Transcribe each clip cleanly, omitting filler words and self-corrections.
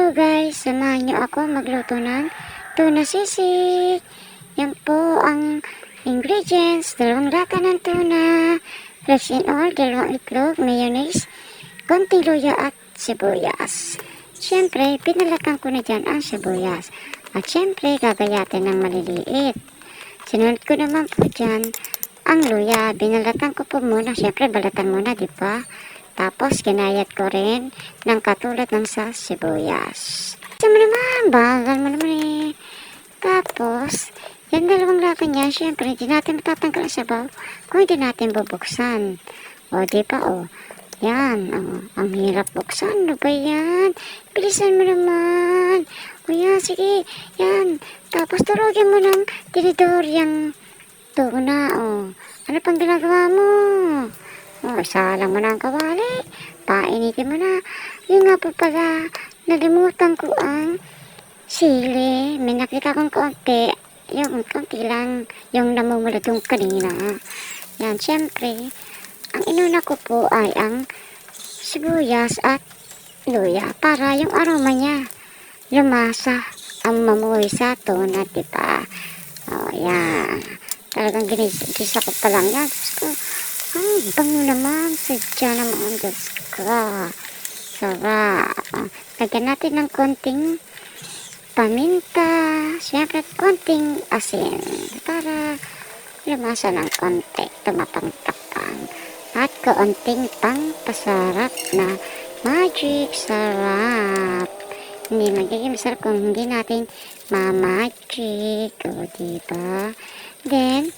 Hello guys, samahan niyo ako magluto ng tuna sisig. Yan po ang ingredients: 2 lata ng tuna, fresh and all, 2 itlog, mayonnaise, konting luya at sibuyas. Siyempre, pinalatan ko na dyan ang sibuyas. At siyempre, gagayatin ng maliliit. Sinunod ko naman po dyan ang luya. Binalatan ko po muna. Siyempre, balatan muna, di ba? Tapos, kinayat ko rin ng katulad ng sa sibuyas. Isa mo naman, bagal mo naman eh. Tapos, yan 2 lata niya, syempre, hindi natin matatanggal ang sabaw kung hindi natin bubuksan. O, di ba, o. Yan, o. Ang hirap buksan. Ano ba yan? Bilisan mo naman. O, yan, sige. Yan. Tapos, turugin mo ng tinidor yung tuna, o. Ano pang ginagawa mo? O, salang mo na ang kawali. Painitin mo na. Yung nga po pala, nalimutan ko ang sili. May nakita kong konti. Yung konti lang. Yung namumulad yung kanina. Yan, syempre, ang inuna ko po ay ang sibuyas at luya. Para yung aroma niya lumasa ang mamuhay sa tuna, diba? O, yan. Talagang ginigisa ko pa lang yan. Ay, bango naman. Sadya naman. Diyos ko. Sarap. Lagyan natin ng konting paminta. Siyempre, konting asin. Para lumasa ng konti. Tumapang-tapang. At konting pang-pasarap na magic sarap. Hindi magiging masarap kung hindi natin ma-magic. O, diba? Then,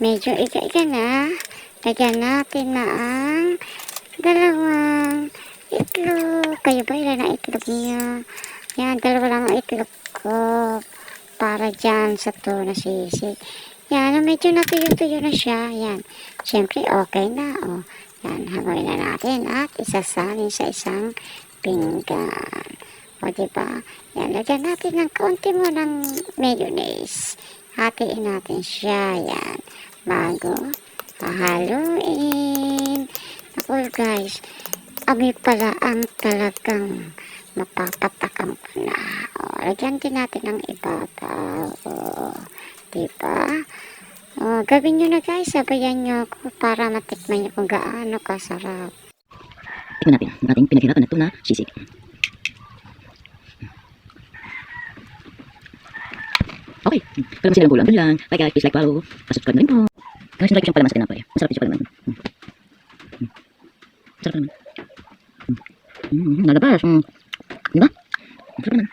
medyo iga-iga na. Lagyan natin na ang 2 itlog. Kayo ba ilan ang itlog niyo? Yan, 2 lang ang itlog ko. Para dyan sa tuna sisig. Yan, medyo natuyo-tuyo na siya. Yan, syempre okay na. O, yan, hangoy na natin at isasalin sa isang pinggan. O, diba? Yan, lagyan natin ng konti mo ng mayonnaise. Hatiin natin siya. Yan, bago haluin. Ako guys, amoy pala ang talagang mapapatakam ko na. O, lagyan din natin ng ibabaw. O, diba? O, gawin nyo na guys, sabayan nyo ako para matikman nyo kung gaano kasarap. Tignan natin ang ating pinaghirapan na tuna sisig. Okay, kalaman sila ng bulang. Doon lang. Bye guys, please like, follow. Pasubscribe na rin po. Guys, nilagay ko siyang palaman sa tinapay. Masarap yung palaman. Masarap naman. Nalabas. Diba? Masarap naman.